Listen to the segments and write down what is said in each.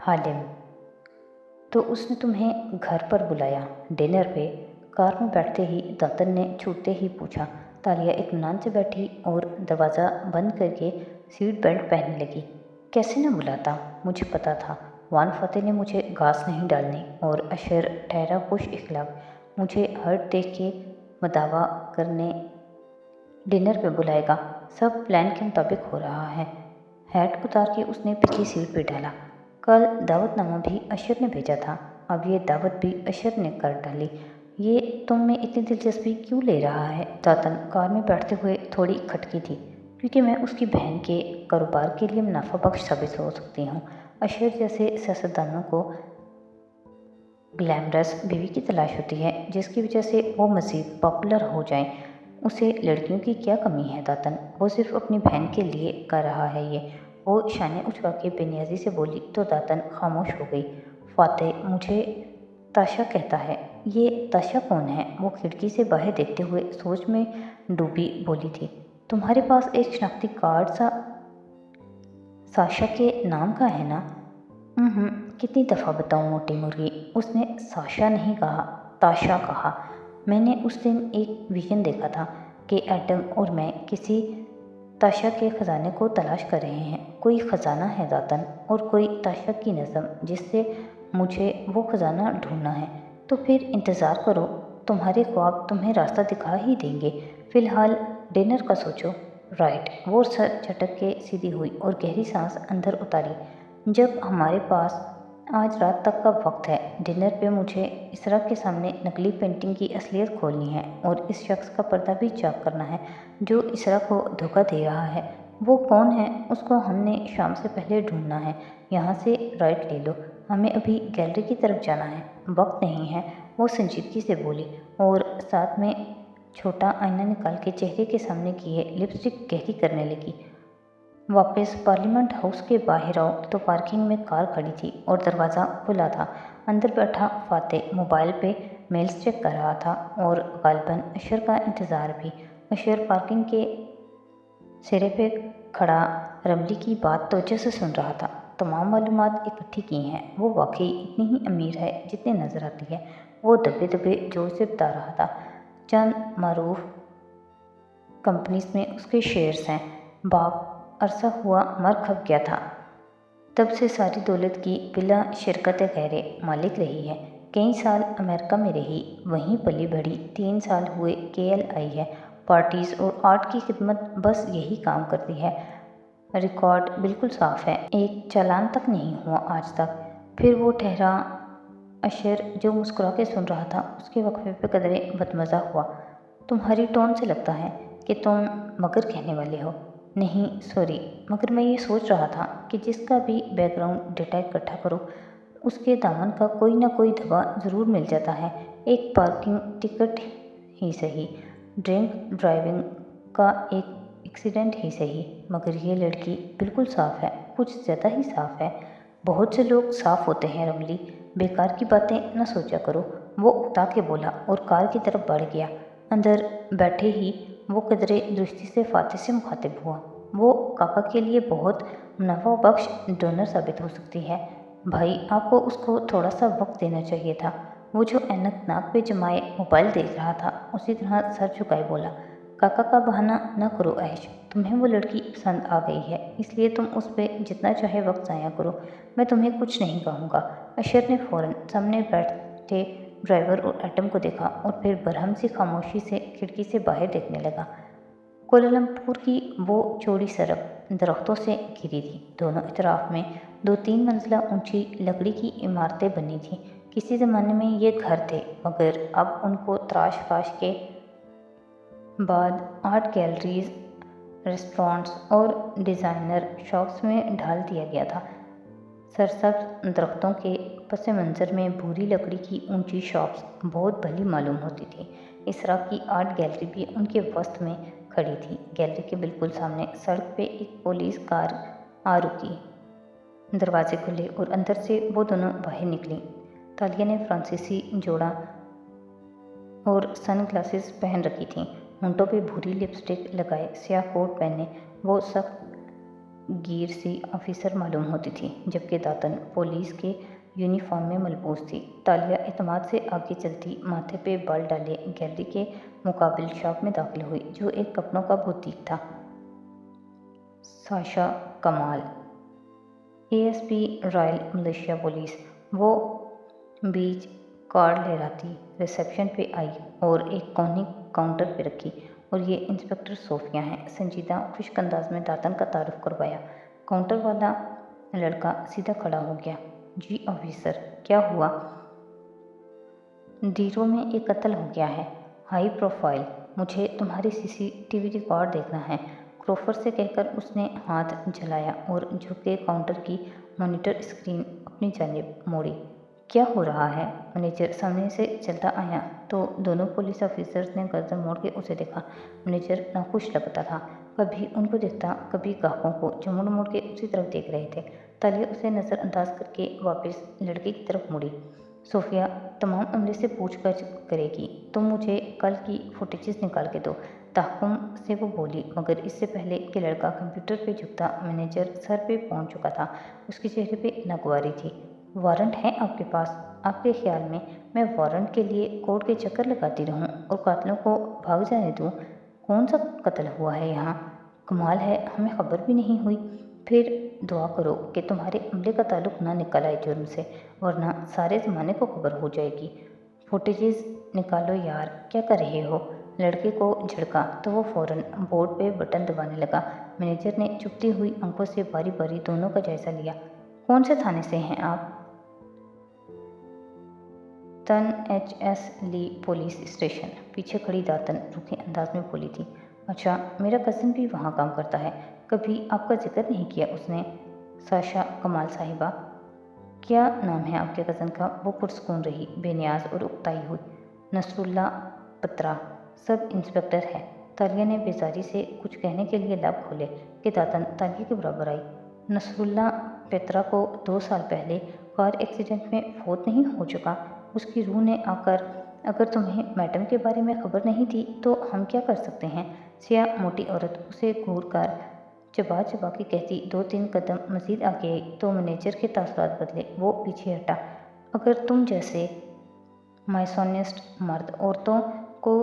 हालिम, तो उसने तुम्हें घर पर बुलाया डिनर पे? कार में बैठते ही दातन ने छूटते ही पूछा। तालिया इत्मीनान से बैठी और दरवाज़ा बंद करके सीट बेल्ट पहनने लगी। कैसे न बुलाता, मुझे पता था वान फतेह ने मुझे घास नहीं डालनी और अशर ठहरा खुश इखलाक मुझे हर्ट देख के मदावा करने डिनर पे बुलाएगा। सब प्लान के मुताबिक हो रहा है। हैट उतार के उसने पिछली सीट पे डाला। कल दावतनामा भी अशर ने भेजा था, अब ये दावत भी अशर ने कर डाली। ये तुम में इतनी दिलचस्पी क्यों ले रहा है? दातन कार में बैठते हुए थोड़ी खटकी थी। क्योंकि मैं उसकी बहन के कारोबार के लिए मुनाफा बख्श साबित हो सकती हूँ। अशर जैसे सियासतदानों को ग्लैमरस बीवी की तलाश होती है जिसकी वजह से वो मज़ीद पॉपुलर हो जाएं। उसे लड़कियों की क्या कमी है दातन? वो सिर्फ अपनी बहन के लिए कर रहा है ये। वो शाने उछवा के बेनियाजी से बोली तो दातन खामोश हो गई। फातेह मुझे ताशा कहता है। ये ताशा कौन है? वो खिड़की से बाहर देखते हुए सोच में डूबी बोली थी। तुम्हारे पास एक शनाख्ती कार्ड साशा के नाम का है ना? कितनी दफ़ा बताऊँ मोटी मुर्गी? उसने साशा नहीं कहा, ताशा कहा। मैंने उस दिन एक विजन देखा था कि एडम और मैं किसी ताशा के ख़जाने को तलाश कर रहे हैं। कोई ख़जाना है दातन, और कोई ताशा की नज़म जिससे मुझे वो ख़जाना ढूंढना है। तो फिर इंतज़ार करो, तुम्हारे ख्वाब तुम्हें रास्ता दिखा ही देंगे। फ़िलहाल डिनर का सोचो। राइट। वो सर झटक के सीधी हुई और गहरी सांस अंदर उतारी। जब हमारे पास आज रात तक का वक्त है, डिनर पे मुझे इसरा के सामने नकली पेंटिंग की असलियत खोलनी है और इस शख्स का पर्दा भी चाक करना है जो इसरा को धोखा दे रहा है। वो कौन है? उसको हमने शाम से पहले ढूंढना है। यहाँ से राइट ले लो, हमें अभी गैलरी की तरफ जाना है, वक्त नहीं है। वो संजीदगी से बोली और साथ में छोटा आईना निकाल के चेहरे के सामने किए लिपस्टिक गहरी करने लगी। वापस पार्लियामेंट हाउस के बाहर आओ तो पार्किंग में कार खड़ी थी और दरवाज़ा खुला था। अंदर बैठा फातेह मोबाइल पे मेल्स चेक कर रहा था और गालिबन अशर का इंतज़ार भी। अशर पार्किंग के सिरे पे खड़ा रमली की बात तवज्जो से सुन रहा था। तमाम मालूमात इकट्ठी की हैं। वो वाकई इतनी ही अमीर है जितनी नज़र आती है। वो दबे दबे जोर से बता रहा था। चंद मारूफ कंपनीज में उसके शेयर्स हैं। बाप अरसा हुआ मर खप गया था, तब से सारी दौलत की बिला शिरकत गैर मालिक रही है। कई साल अमेरिका में रही, वहीं पली बढ़ी। 3 साल हुए केएल आई है। पार्टीज़ और आर्ट की खिदमत बस यही काम करती है। रिकॉर्ड बिल्कुल साफ है, एक चालान तक नहीं हुआ आज तक। फिर वो ठहरा। अशर जो मुस्कुरा के सुन रहा था उसके वक्फे पे कदरे बदमज़ा हुआ। तुम्हारी टोन से लगता है कि तुम मगर कहने वाले हो। नहीं सॉरी, मगर मैं ये सोच रहा था कि जिसका भी बैकग्राउंड डेटा इकट्ठा करो उसके दामन का कोई ना कोई धब्बा ज़रूर मिल जाता है। एक पार्किंग टिकट ही सही, ड्रिंक ड्राइविंग का एक एक्सीडेंट ही सही, मगर ये लड़की बिल्कुल साफ़ है, कुछ ज़्यादा ही साफ़ है। बहुत से लोग साफ़ होते हैं रमली, बेकार की बातें न सोचा करो। वो उकता के बोला और कार की तरफ बढ़ गया। अंदर बैठे ही वो कदरे दृष्टि से फातेह से मुखातिब हुआ। वो काका के लिए बहुत मुनाफा बख्श डोनर साबित हो सकती है। भाई आपको उसको थोड़ा सा वक्त देना चाहिए था। वो जो ऐनक नाक पे जमाए मोबाइल देख रहा था उसी तरह सर झुकाए बोला। काका का बहाना न करो ऐश, तुम्हें वो लड़की पसंद आ गई है इसलिए तुम उस पर जितना चाहे वक्त ज़ाया करो, मैं तुम्हें कुछ नहीं कहूँगा। अशर ने फ़ौरन सामने बैठे ड्राइवर और एटम को देखा और फिर बरहम सी खामोशी से खिड़की से बाहर देखने लगा। कोलालमपुर की वो चौड़ी सड़क दरख्तों से घिरी थी। दोनों इतराफ में 2-3 मंजिला ऊंची लकड़ी की इमारतें बनी थीं। किसी ज़माने में ये घर थे, मगर अब उनको तराश फाश के बाद आर्ट गैलरीज, रेस्टोरेंट्स और डिज़ाइनर शॉप्स में ढाल दिया गया था। सरसब्ज दरख्तों के पस मंज़र में भूरी लकड़ी की ऊंची शॉप्स बहुत भली मालूम होती थी। इसरा की आर्ट गैलरी भी उनके वस्त में खड़ी थी। गैलरी के बिल्कुल सामने सड़क पे एक पुलिस कार आ रुकी। दरवाजे खुले और अंदर से वो दोनों बाहर निकली। तालिया ने फ्रांसीसी जोड़ा और सन ग्लासेस पहन रखी थीं। होंठों पे भूरी लिपस्टिक लगाए, स्याह कोट पहने वो सख्त गीर सी ऑफिसर मालूम होती थी, जबकि दातन पुलिस के यूनिफॉर्म में मलबूस थी। तालिया एतमाद से आगे चलती, माथे पे बाल डाले गैलरी के मुकाबिल शॉप में दाखिल हुई, जो एक कपड़ों का बुटीक था। साशा कमाल, एएसपी रॉयल मलेशिया पुलिस। वो बीच कार्ड लहराती रिसेप्शन पे आई और एक कोनी काउंटर पे रखी। और ये इंस्पेक्टर सोफिया हैं, संजीदा खुश्क अंदाज में दातन का तारुफ करवाया। काउंटर वाला लड़का सीधा खड़ा हो गया। जी ऑफिसर, क्या हुआ? दीरो में एक कत्ल हो गया है, हाई प्रोफाइल। मुझे तुम्हारी सीसीटीवी रिकॉर्ड देखना है, क्रोफर से कहकर उसने हाथ जलाया और झुक के काउंटर की मॉनिटर स्क्रीन अपनी जानिब मोड़ी। क्या हो रहा है? मैनेजर सामने से चलता आया तो दोनों पुलिस ऑफिसर्स ने गर्दन मोड़ के उसे देखा। मैनेजर नाखुश लगता था, कभी उनको देखता, कभी ग्राहकों को जो मुड़ मुड़ के उसी तरफ देख रहे थे। तालिया उसे नज़रअंदाज करके वापस लड़के की तरफ मुड़ी। सोफिया तमाम अमले से पूछताछ करेगी, तुम मुझे कल की फुटेजेस निकाल के दो, तहकुम से वो बोली, मगर इससे पहले कि लड़का कंप्यूटर पे झुकता, मैनेजर सर पे पहुंच चुका था। उसके चेहरे पे नागवारी थी। वारंट है आपके पास? आपके ख्याल में मैं वारंट के लिए कोर्ट के चक्कर लगाती रहूं और कातिलों को भाग जाने दूं? कौन सा कत्ल हुआ है यहाँ? कमाल है, हमें खबर भी नहीं हुई। फिर दुआ करो कि तुम्हारे अमले का ताल्लुक ना निकल आए जुर्म से, वरना सारे ज़माने को खबर हो जाएगी। फुटेजेस निकालो यार, क्या कर रहे हो? लड़के को झड़का तो वो फौरन बोर्ड पे बटन दबाने लगा। मैनेजर ने चुभती हुई आंखों से बारी बारी दोनों का जायजा लिया। कौन से थाने से हैं आप? तन एचएस ली पुलिस स्टेशन। पीछे खड़ी दातन रूखे अंदाज में बोली थी। अच्छा, मेरा कज़न भी वहाँ काम करता है, कभी आपका जिक्र नहीं किया उसने। साशा कमाल साहिबा, क्या नाम है आपके कज़न का? वो पुरस्कून रही, बेनियाज और उकताई हुई। नसरुल्ला पत्रा, सब इंस्पेक्टर है। तालिया ने बेजारी से कुछ कहने के लिए लब खोले कि दातन तालिया के बराबर आई। नसरुल्ला पेत्रा को 2 साल पहले कार एक्सीडेंट में फौत नहीं हो चुका? उसकी रूह ने आकर, अगर तुम्हें मैडम के बारे में खबर नहीं थी तो हम क्या कर सकते हैं? सिया मोटी औरत उसे घूर कर चबा चबा के कहती। 2-3 कदम मजीद आगे आई तो मैनेजर के तासुरात बदले, वो पीछे हटा। अगर तुम जैसे माइसोनिस्ट मर्द औरतों को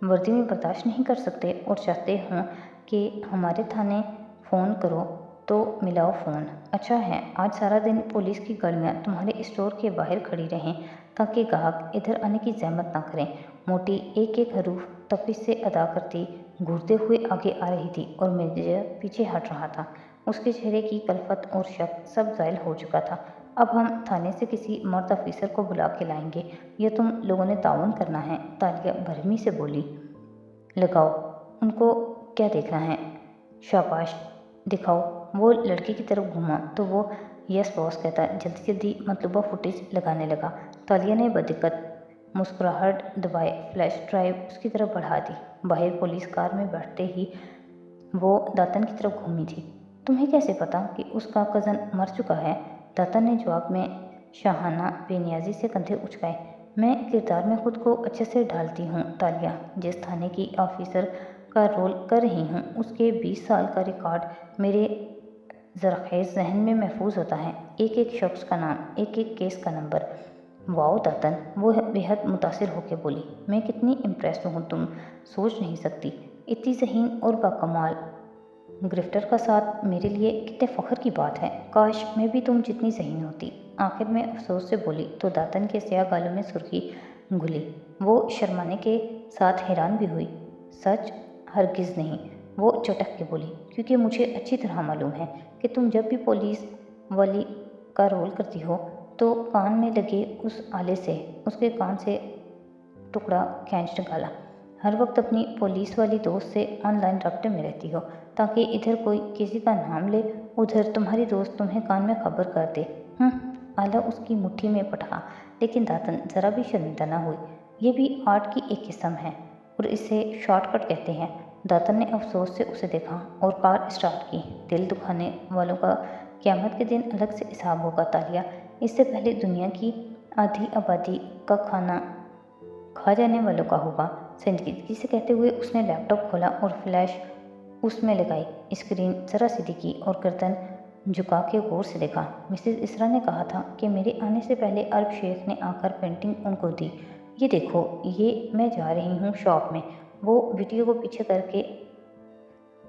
वर्दी में बर्दाश्त नहीं कर सकते और चाहते हों कि हमारे थाने फ़ोन करो तो मिलाओ फ़ोन। अच्छा है, आज सारा दिन पुलिस की गाड़ियाँ तुम्हारे स्टोर के बाहर खड़ी रहें ताकि ग्राहक इधर आने की जहमत ना करें। मोटी एक एक हरूफ तफीस से अदा करती घूरते हुए आगे आ रही थी और मैनेजर पीछे हट रहा था। उसके चेहरे की कलफत और शक सब ज़ायल हो चुका था। अब हम थाने से किसी मर्द ऑफिसर को बुला के लाएंगे, या तुम लोगों ने ताउन करना है? तालिया भरमी से बोली। लगाओ, उनको क्या देखना है? शाबाश, दिखाओ। वो लड़के की तरफ घूमा तो वो यस बॉस कहता जल्दी जल्दी मतलूबा फुटेज लगाने लगा। तालिया ने बदिक्कत मुस्कुराहट दबाए फ्लैश ड्राइव उसकी तरफ बढ़ा दी। बाहर पुलिस कार में बैठते ही वो दातन की तरफ घूमी थी। तुम्हें कैसे पता कि उसका कज़न मर चुका है? दातन ने जवाब में शाहाना बेनियाजी से कंधे उचकाए। मैं किरदार में खुद को अच्छे से ढालती हूँ तालिया। जिस थाने की ऑफिसर का रोल कर रही हूँ उसके 20 साल का रिकॉर्ड मेरे ज़राखेज़ जहन में महफूज होता है। एक एक शख्स का नाम, एक एक केस का नंबर। वाओ दातन, वो बेहद मुतासिर होकर बोली। मैं कितनी इम्प्रेस्ड हूँ तुम सोच नहीं सकती। इतनी ज़हीन और बाकमाल गिरफ्टर का साथ मेरे लिए कितने फ़ख्र की बात है। काश मैं भी तुम जितनी ज़हीन होती। आखिर में अफसोस से बोली तो दातन के स्याह गालों में सुर्खी घुली। वो शर्माने के साथ हैरान भी हुई। सच? हरगिज़ नहीं, वो चटक के बोली, क्योंकि मुझे अच्छी तरह मालूम है कि तुम जब भी पुलिस वाली का रोल करती हो तो कान में लगे उस आले से उसके कान से टुकड़ा खींच निकाला। हर वक्त अपनी पुलिस वाली दोस्त से ऑनलाइन रब्ते में रहती हो ताकि इधर कोई किसी का नाम ले, उधर तुम्हारी दोस्त तुम्हें कान में खबर कर दे। आला उसकी मुट्ठी में पटका, लेकिन दातन ज़रा भी शर्मिंदा न हुई। ये भी आर्ट की एक किस्म है और इसे शॉर्टकट कहते हैं। दातन ने अफसोस से उसे देखा और कार स्टार्ट की। दिल दुखाने वालों का क़यामत के दिन अलग से हिसाब होगा तालिया। इससे पहले दुनिया की आधी आबादी का खाना खा जाने वालों का होगा। संजीदगी से कहते हुए उसने लैपटॉप खोला और फ्लैश اس میں لگائی، اسکرین ذرا سیدھی کی اور گردن جھکا کے غور سے دیکھا۔ مسز اسرا نے کہا تھا کہ میرے آنے سے پہلے عرب شیخ نے آ کر پینٹنگ ان کو دی۔ یہ دیکھو، یہ میں جا رہی ہوں شاپ میں۔ وہ ویڈیو کو پیچھے کر کے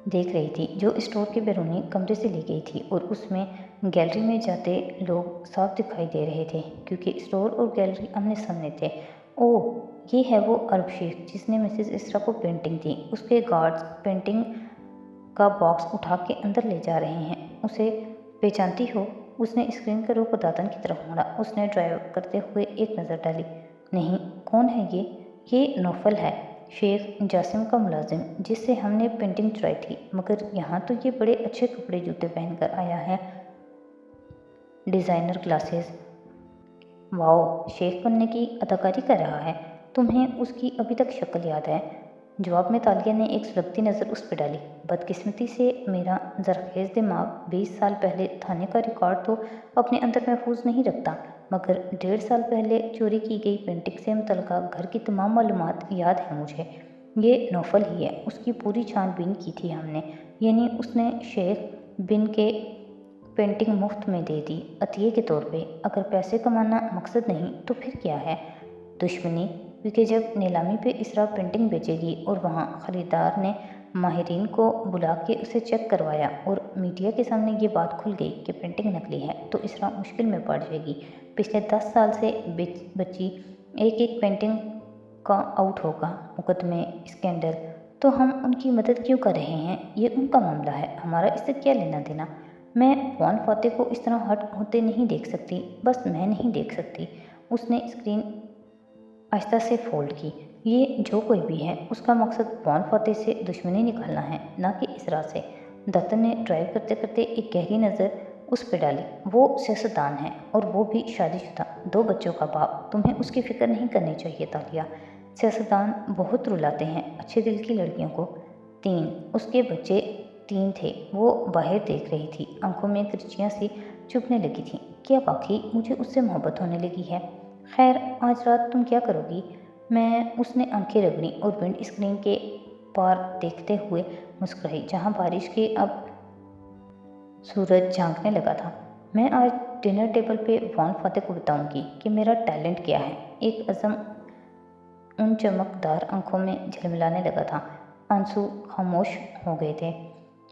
دیکھ رہی تھی جو اسٹور کے بیرونی کمرے سے لی گئی تھی، اور اس میں گیلری میں جاتے لوگ صاف دکھائی دے رہے تھے کیونکہ اسٹور اور گیلری آمنے سامنے تھے۔ اوہ، یہ ہے وہ عرب شیخ جس نے مسز اسرا کو پینٹنگ دی۔ اس کے گارڈز پینٹنگ کا باکس اٹھا کے اندر لے جا رہے ہیں۔ اسے پہچانتی ہو؟ اس نے اسکرین کا رخ داتن کی طرف موڑا۔ اس نے ڈرائیو کرتے ہوئے ایک نظر ڈالی۔ نہیں، کون ہے یہ؟ یہ نوفل ہے، شیخ جاسم کا ملازم جس سے ہم نے پینٹنگ چرائی تھی، مگر یہاں تو یہ بڑے اچھے کپڑے جوتے پہن کر آیا ہے، ڈیزائنر گلاسز۔ واؤ، شیخ بننے کی اداکاری کر رہا ہے۔ تمہیں اس کی ابھی تک شکل یاد ہے؟ جواب میں تالیہ نے ایک سلگتی نظر اس پہ ڈالی۔ بدقسمتی سے میرا زرخیز دماغ 20 سال پہلے تھانے کا ریکارڈ تو اپنے اندر محفوظ نہیں رکھتا، مگر 1.5 سال پہلے چوری کی گئی پینٹنگ سے متعلقہ گھر کی تمام معلومات یاد ہیں مجھے۔ یہ نوفل ہی ہے، اس کی پوری چھان بین کی تھی ہم نے، یعنی اس نے شیخ بن کے پینٹنگ مفت میں دے دی، عطیے کے طور پہ۔ اگر پیسے کمانا مقصد نہیں تو پھر کیا ہے؟ دشمنی، کیونکہ جب نیلامی پہ اسرا پینٹنگ بیچے گی اور وہاں خریدار نے ماہرین کو بلا کے اسے چیک کروایا اور میڈیا کے سامنے یہ بات کھل گئی کہ پینٹنگ نکلی ہے، تو اسرا مشکل میں پڑ جائے گی۔ پچھلے 10 سال سے بچی ایک پینٹنگ کا آؤٹ ہوگا، مقدمے، اسکینڈل، تو ہم ان کی مدد کیوں کر رہے ہیں؟ یہ ان کا معاملہ ہے، ہمارا اس سے کیا لینا دینا؟ میں وان فاتح کو اس طرح ہرٹ ہوتے نہیں دیکھ سکتی، بس میں نہیں دیکھ سکتی۔ اس نے اسکرین آہستہ سے فولڈ کی۔ یہ جو کوئی بھی ہے، اس کا مقصد وان فاتح سے دشمنی نکالنا ہے، نہ کہ اسرا سے۔ داتن نے ڈرائیو کرتے کرتے ایک گہری نظر اس پہ ڈالی۔ وہ سیاستدان ہے، اور وہ بھی شادی شدہ، 2 بچوں کا باپ۔ تمہیں اس کی فکر نہیں کرنی چاہیے تالیہ۔ سیاستدان بہت رلاتے ہیں اچھے دل کی لڑکیوں کو۔ 3، اس کے بچے 3 تھے۔ وہ باہر دیکھ رہی تھی، آنکھوں میں کرچیاں سی چبھنے لگی تھیں۔ کیا واقعی مجھے اس سے محبت ہونے لگی ہے؟ خیر، آج رات تم کیا کرو گی؟ اس نے آنکھیں رگڑیں اور ونڈ اسکرین کے پار دیکھتے ہوئے مسکرائی جہاں بارش کے اب سورج جھانکنے لگا تھا۔ میں آج ڈنر ٹیبل پہ وان فاتح کو بتاؤں گی کہ میرا ٹیلنٹ کیا ہے۔ ایک عزم ان چمکدار آنکھوں میں جھلملانے لگا تھا۔ آنسو خاموش ہو گئے تھے۔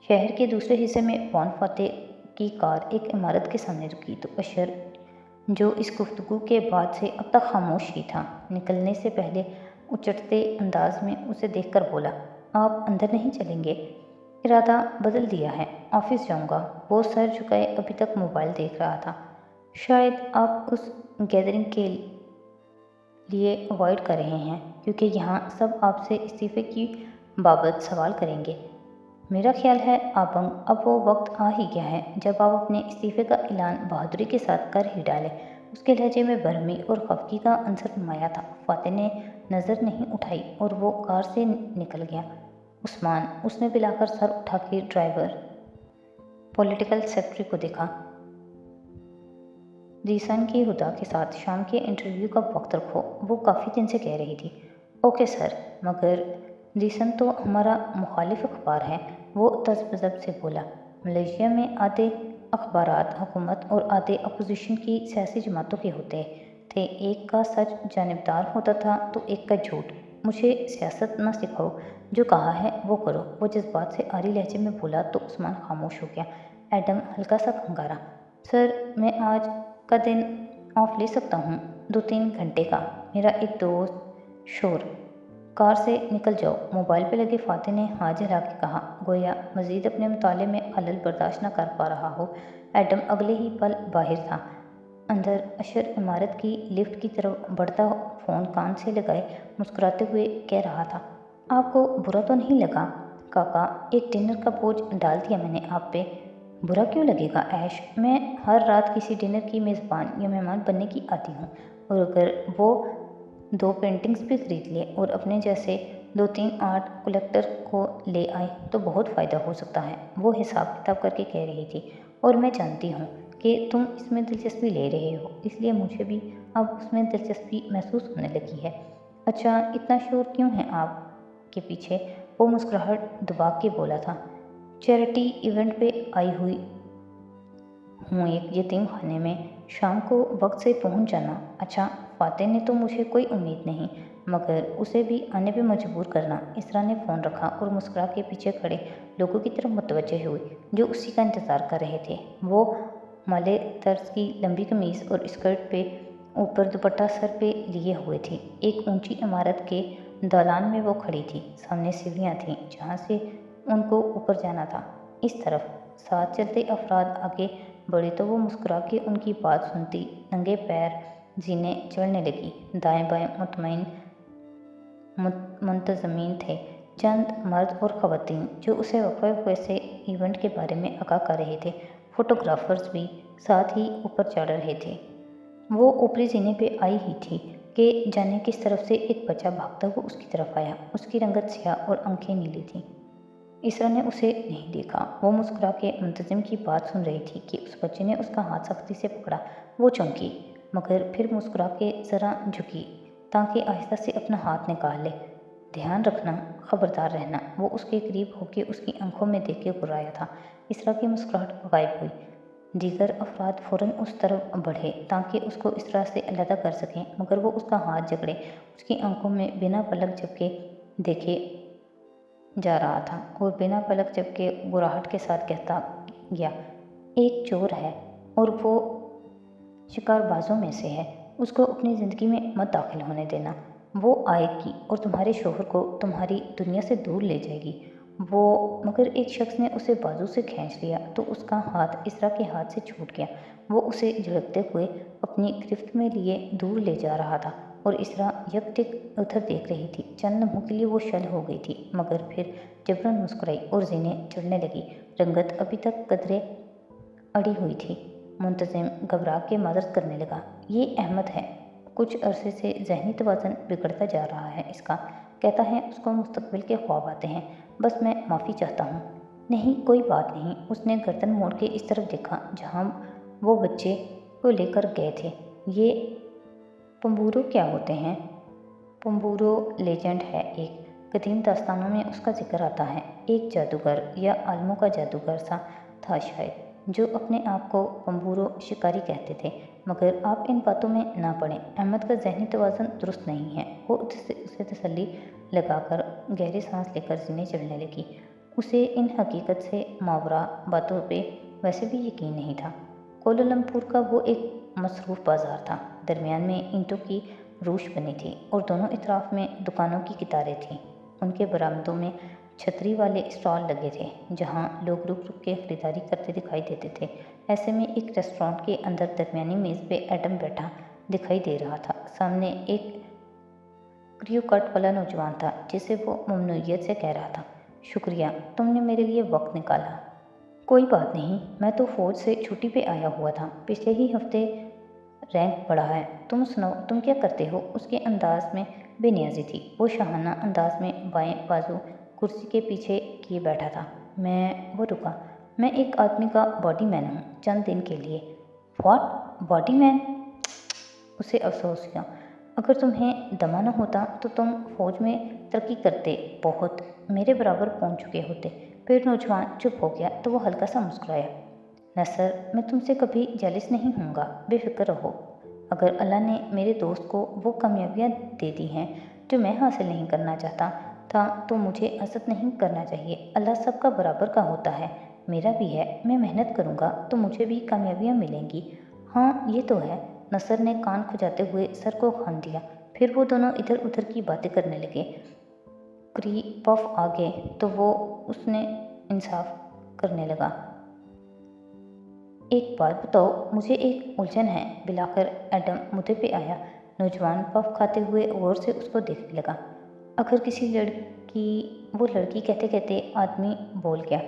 شہر کے دوسرے حصے میں وان فاتح کی کار ایک عمارت کے سامنے رکی تو اشر، جو اس گفتگو کے بعد سے اب تک خاموش ہی تھا، نکلنے سے پہلے اچٹتے انداز میں اسے دیکھ کر بولا، آپ اندر نہیں چلیں گے؟ ارادہ بدل دیا ہے، آفس جاؤں گا۔ وہ سر جھکائے ابھی تک موبائل دیکھ رہا تھا۔ شاید آپ اس گیدرنگ کے لیے اوائڈ کر رہے ہیں کیونکہ یہاں سب آپ سے استعفے کی بابت سوال کریں گے۔ میرا خیال ہے آبنگ، اب وہ وقت آ ہی گیا ہے جب آپ اپنے استعفے کا اعلان بہادری کے ساتھ کر ہی ڈالیں۔ اس کے لہجے میں برہمی اور خفگی کا عنصر نمایاں تھا۔ فاتح نے نظر نہیں اٹھائی اور وہ کار سے نکل گیا۔ عثمان، اس نے بلا کر سر اٹھا کے ڈرائیور پولیٹیکل سیکرٹری کو دیکھا۔ ذیشان کی ہدا کے ساتھ شام کے انٹرویو کا وقت رکھو، وہ کافی دن سے کہہ رہی تھی۔ اوکے سر، مگر ذیشان تو ہمارا مخالف اخبار ہے، وہ تذبذب سے بولا۔ ملائیشیا میں آدھے اخبارات حکومت اور آدھے اپوزیشن کی سیاسی جماعتوں کے ہوتے تھے، ایک کا سچ جانبدار ہوتا تھا تو ایک کا جھوٹ۔ مجھے سیاست نہ سکھاؤ، جو کہا ہے وہ کرو، وہ جذبات سے عاری لہجے میں بولا تو عثمان خاموش ہو گیا۔ ایڈم ہلکا سا کھنگارا۔ سر، میں آج کا دن آف لے سکتا ہوں، 2-3 گھنٹے کا؟ میرا ایک دوست شور، کار سے نکل جاؤ۔ موبائل پہ لگے فاتح نے ہاتھ جھلا کے کہا، گویا مزید اپنے مطالعے میں خلل برداشت نہ کر پا رہا ہو۔ ایڈم اگلے ہی پل باہر تھا۔ اندر اشر عمارت کی لفٹ کی طرف بڑھتا فون کان سے لگائے مسکراتے ہوئے کہہ رہا تھا، آپ کو برا تو نہیں لگا؟ کاکا، ایک ڈنر کا بوجھ ڈال دیا میں نے آپ پہ۔ برا کیوں لگے گا ایش؟ میں ہر رات کسی ڈنر کی میزبان یا مہمان بننے کی عادی ہوں، اور اگر وہ 2 پینٹنگز بھی خرید لے اور اپنے جیسے 2-3 آرٹ کلیکٹر کو لے آئے تو بہت فائدہ ہو سکتا ہے۔ وہ حساب کتاب کر کے کہہ رہی تھی، اور میں جانتی ہوں کہ تم اس میں دلچسپی لے رہے ہو، اس لیے مجھے بھی اب اس میں دلچسپی محسوس ہونے لگی ہے۔ اچھا، اتنا شور کیوں ہے آپ کے پیچھے؟ वो मुस्कुराहट दबा के बोला था, चैरिटी इवेंट पे आई हुई हूँ एक यतीम खाने में, शाम को वक्त से पहुँच जाना। अच्छा, फातेह ने तो मुझे कोई उम्मीद नहीं, मगर उसे भी आने पे मजबूर करना। इसरा ने फ़ोन रखा और मुस्कुरा के पीछे खड़े लोगों की तरफ मुतवज्जह हुई जो उसी का इंतज़ार कर रहे थे। वो माले तर्ज की लंबी कमीज़ और स्कर्ट पे ऊपर दुपट्टा सर पे लिए हुए थी। एक ऊंची इमारत के दालान में वो खड़ी थी। सामने सीढ़ियाँ थीं जहाँ से उनको ऊपर जाना था। इस तरफ साथ चलते अफराद आगे बढ़े तो वो मुस्कुरा के उनकी बात सुनती। नंगे पैर जीने चढ़ने लगी। दाएं बाएं मुतमईन मुंतज़मीन थे चंद मर्द और ख़वातीन जो उसे वक्फे से इवेंट के बारे में आगाह कर रहे थे। फोटोग्राफर्स भी साथ ही ऊपर चढ़ रहे थे। वो ऊपरी जीने पे आई ही थी कि जाने किस तरफ से एक बच्चा भागता हुआ उसकी तरफ आया। उसकी रंगत स्याह और आंखें नीली थीं। इसरा ने उसे नहीं देखा। वो मुस्कुरा के मुंतजिम की बात सुन रही थी कि उस बच्चे ने उसका हाथ सख्ती से पकड़ा। वो चौंकी, मगर फिर मुस्कुरा के ज़रा झुकी ताकि आहिस्ता से अपना हाथ निकाल ले। ध्यान रखना, खबरदार रहना। वो उसके करीब होके उसकी आंखों में देख के गुर्राया था। इसरा की मुस्कुराहट गायब हुई। दीगर अफराद फ़ौरन उस तरफ बढ़े ताकि उसको इसरा से अलग कर सकें, मगर वो उसका हाथ जकड़े उसकी आंखों में बिना पलक झपके देखे जा रहा था और बिना पलक झपके गुर्राहट के साथ कहता गया, एक चोर है और वो शिकारबाजों में से है। उसको अपनी ज़िंदगी में मत दाखिल होने देना। वो आएगी और तुम्हारे शोहर को तुम्हारी दुनिया से दूर ले जाएगी। वो मगर एक शख्स ने उसे बाजू से खींच लिया तो उसका हाथ इसरा के हाथ से छूट गया। वो उसे झड़कते हुए अपनी गिरफ्त में लिए दूर ले जा रहा था और इसरा यकटिक उधर देख रही थी। चंद लम्हों के लिए वो शल हो गई थी, मगर फिर जबरन मुस्कुराई और जीने चढ़ने लगी। रंगत अभी तक कदरे अड़ी हुई थी। मुंतजिम घबरा के मदद करने लगा, ये अहमद है, कुछ अरसे से जहनी तवाज़ुन बिगड़ता जा रहा है इसका। कहता है उसको मुस्तकबिल के ख्वाब आते हैं। बस मैं माफ़ी चाहता हूँ। नहीं, कोई बात नहीं। उसने गर्दन मोड़ के इस तरफ देखा जहाँ वो बच्चे को लेकर गए थे। ये पंबूरो क्या होते हैं? पंबूरो लेजेंड है एक। कदीम दास्तानों में उसका जिक्र आता है। एक जादूगर या आलमों का जादूगर सा था शायद, जो अपने आप को पंबूरो शिकारी कहते थे। मगर आप इन बातों में ना पड़ें। अहमद का जहनी तवाज़ुन दुरुस्त नहीं है। वो उसे तसल्ली लगाकर गहरी सांस लेकर जीने चढ़ने लगी। उसे इन हकीकत से मावरा बातों पे वैसे भी यकीन नहीं था। कोलालमपुर का वो एक मसरूफ़ बाज़ार था। दरमियान में ईंटों की रूश बनी थी और दोनों इतराफ़ में दुकानों की कितारें थीं। उनके बरामदों में छतरी वाले स्टॉल लगे थे जहां लोग रुक रुक के खरीदारी करते दिखाई देते थे। ऐसे में एक रेस्टोरेंट के अंदर दरमियानी मेज़ पे एडम बैठा दिखाई दे रहा था। सामने एक क्रियो कट वाला नौजवान था जिसे वो ममनूइयत से कह रहा था, शुक्रिया, तुमने मेरे लिए वक्त निकाला। कोई बात नहीं, मैं तो फ़ौज से छुट्टी पे आया हुआ था। पिछले ही हफ्ते रैंक बढ़ा है। तुम सुनाओ, तुम क्या करते हो? उसके अंदाज में बेनियाजी थी। वो शाहाना अंदाज में बाएं बाजू कुर्सी के पीछे किए बैठा था। वो रुका। मैं एक आदमी का बॉडी मैन हूँ, चंद दिन के लिए। व्हाट? Body man? उसे अफसोस हुआ। अगर तुम्हें दमा न होता तो तुम फौज में तरक्की करते, बहुत मेरे बराबर पहुंच चुके होते। फिर नौजवान चुप हो गया तो वो हल्का सा मुस्कुराया। नसर, मैं तुमसे कभी जेलिस नहीं हूँगा, बेफिक्र रहो। अगर अल्लाह ने मेरे दोस्त को वो कामयाबियाँ दे दी हैं जो मैं हासिल नहीं करना चाहता था तो मुझे हसद नहीं करना चाहिए। अल्लाह सबका बराबर का होता है, मेरा भी है। मैं मेहनत करूँगा तो मुझे भी कामयाबियाँ मिलेंगी। हाँ, ये तो है। नसर ने कान खुजाते हुए सर को खान दिया। फिर वो दोनों इधर उधर की बातें करने लगे। क्री पफ आ गए तो वो उसने इंसाफ करने लगा। एक बात बताओ, मुझे एक उलझन है। बिलाकर एडम मुद्दे पे आया। नौजवान पफ खाते हुए गौर से उसको देखने लगा। अगर किसी लड़की वो लड़की कहते कहते आदमी बोल गया,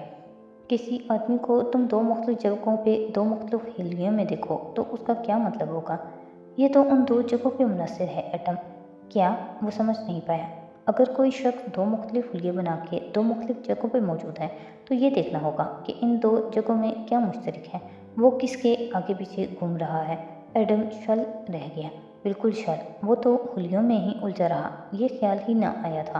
किसी आदमी को तुम दो मुख्तलिफ जगहों पे दो मुख्तलिफ हिलियों में देखो तो उसका क्या मतलब होगा? ये तो उन दो जगहों पे मुनहसर है एटम। क्या? वो समझ नहीं पाया। अगर कोई शख्स दो मुख्तलिफ हुलिये बना के दो मुख्तलिफ जगहों पे मौजूद है तो ये देखना होगा कि इन दो जगहों में क्या मुश्तरक है। वो किसके आगे पीछे घूम रहा है? एडम शल रह गया। बिल्कुल शल। वो तो हुलियों में ही उलझा रहा, ये ख्याल ही ना आया था।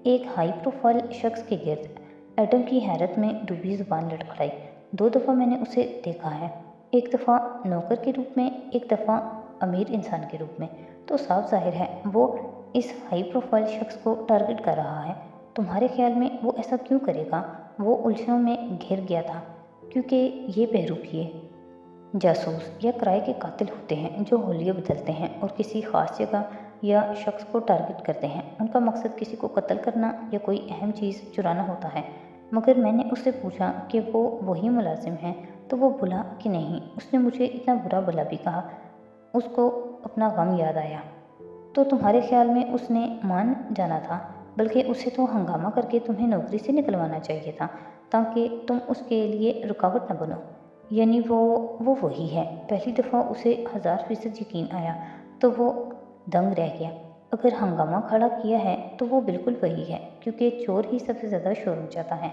ایک ہائی پروفائل شخص کے گرد۔ ایڈم کی حیرت میں ڈوبی زبان لڑکھڑائی۔ 2 دفعہ میں نے اسے دیکھا ہے، ایک دفعہ نوکر کے روپ میں، ایک دفعہ امیر انسان کے روپ میں۔ تو صاف ظاہر ہے وہ اس ہائی پروفائل شخص کو ٹارگٹ کر رہا ہے۔ تمہارے خیال میں وہ ایسا کیوں کرے گا؟ وہ الجھنوں میں گھر گیا تھا۔ کیونکہ یہ بہروپیے جاسوس یا کرائے کے قاتل ہوتے ہیں جو حلیے بدلتے ہیں اور کسی خاص جگہ یا شخص کو ٹارگٹ کرتے ہیں۔ ان کا مقصد کسی کو قتل کرنا یا کوئی اہم چیز چرانا ہوتا ہے۔ مگر میں نے اس سے پوچھا کہ وہ وہی ملازم ہے تو وہ بھلا کہ نہیں۔ اس نے مجھے اتنا برا بھلا بھی کہا۔ اس کو اپنا غم یاد آیا۔ تو تمہارے خیال میں اس نے مان جانا تھا، بلکہ اسے تو ہنگامہ کر کے تمہیں نوکری سے نکلوانا چاہیے تھا تاکہ تم اس کے لیے رکاوٹ نہ بنو۔ یعنی وہ وہی ہے۔ پہلی دفعہ اسے 1000% یقین آیا تو وہ دنگ رہ گیا۔ اگر ہنگامہ کھڑا کیا ہے تو وہ بالکل وہی ہے، کیونکہ چور ہی سب سے زیادہ شور مچاتا ہے۔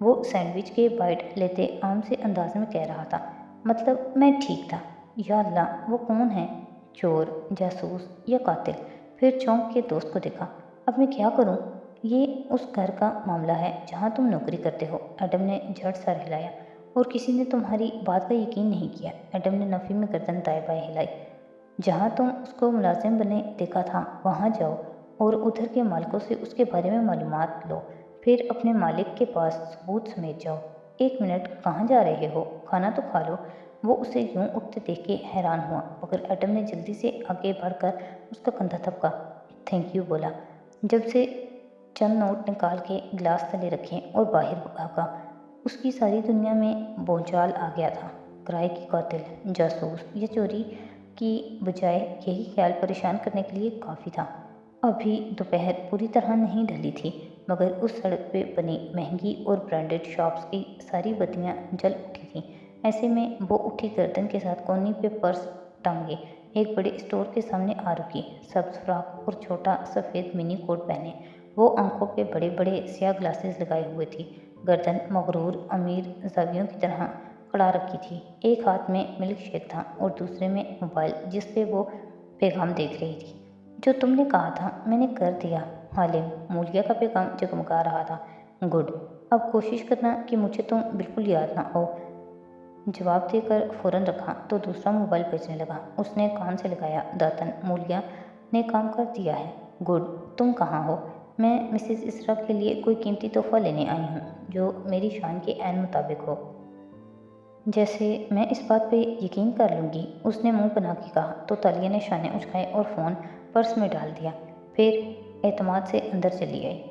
وہ سینڈوچ کے بائٹ لیتے عام سے انداز میں کہہ رہا تھا۔ مطلب میں ٹھیک تھا۔ یا اللہ، وہ کون ہے؟ چور، جاسوس یا قاتل؟ پھر چونک کے دوست کو دیکھا۔ اب میں کیا کروں؟ یہ اس گھر کا معاملہ ہے جہاں تم نوکری کرتے ہو۔ ایڈم نے جھٹ سر ہلایا۔ اور کسی نے تمہاری بات کا یقین نہیں کیا؟ ایڈم نے نفی میں گردن دائیں بائیں ہلائی۔ جہاں تم اس کو ملازم بنے دیکھا تھا وہاں جاؤ اور ادھر کے مالکوں سے اس کے بارے میں معلومات لو، پھر اپنے مالک کے پاس ثبوت سمیت جاؤ۔ 1 منٹ، کہاں جا رہے ہو؟ کھانا تو کھا لو۔ وہ اسے یوں اٹھتے دیکھ کے حیران ہوا، مگر ایڈم نے جلدی سے آگے بڑھ کر اس کا کندھا تھپکا۔ تھینک یو بولا، جب سے چند نوٹ نکال کے گلاس تلے رکھے اور باہر بھاگا۔ اس کی ساری دنیا میں بھونچال آ گیا تھا۔ کرائے کے قاتل، جاسوس یا چوری کی بجائے یہی خیال پریشان کرنے کے لیے کافی تھا۔ ابھی دوپہر پوری طرح نہیں ڈھلی تھی، مگر اس سڑک پہ بنی مہنگی اور برانڈڈ شاپس کی ساری بتیاں جل اٹھی تھیں۔ ایسے میں وہ اٹھی گردن کے ساتھ کونی پہ پرس ٹانگے ایک بڑے اسٹور کے سامنے آ رکی۔ سبز فراک اور چھوٹا سفید منی کوٹ پہنے، وہ آنکھوں پہ بڑے بڑے سیاہ گلاسز لگائے ہوئے تھی، گردن مغرور امیر زاویوں کی طرح کڑا رکھی تھی۔ ایک ہاتھ میں ملک شیک تھا اور دوسرے میں موبائل جس پہ وہ پیغام دیکھ رہی تھی۔ جو تم نے کہا تھا میں نے کر دیا حالم، مولیا کا پیغام جگمگا رہا تھا۔ گڈ، اب کوشش کرنا کہ مجھے تم بالکل یاد نہ ہو۔ جواب دے کر فوراً رکھا تو دوسرا موبائل بجنے لگا۔ اس نے کان سے لگایا، داتن، مولیا نے کام کر دیا ہے۔ گڈ، تم کہاں ہو؟ میں مسز اسرا کے لیے کوئی قیمتی تحفہ لینے آئی ہوں جو میری شان کے عین مطابق ہو۔ جیسے میں اس بات پہ یقین کر لوں گی، اس نے منہ بنا کے کہا تو تالیہ نے شانے اچکائے اور فون پرس میں ڈال دیا، پھر اعتماد سے اندر چلی آئی۔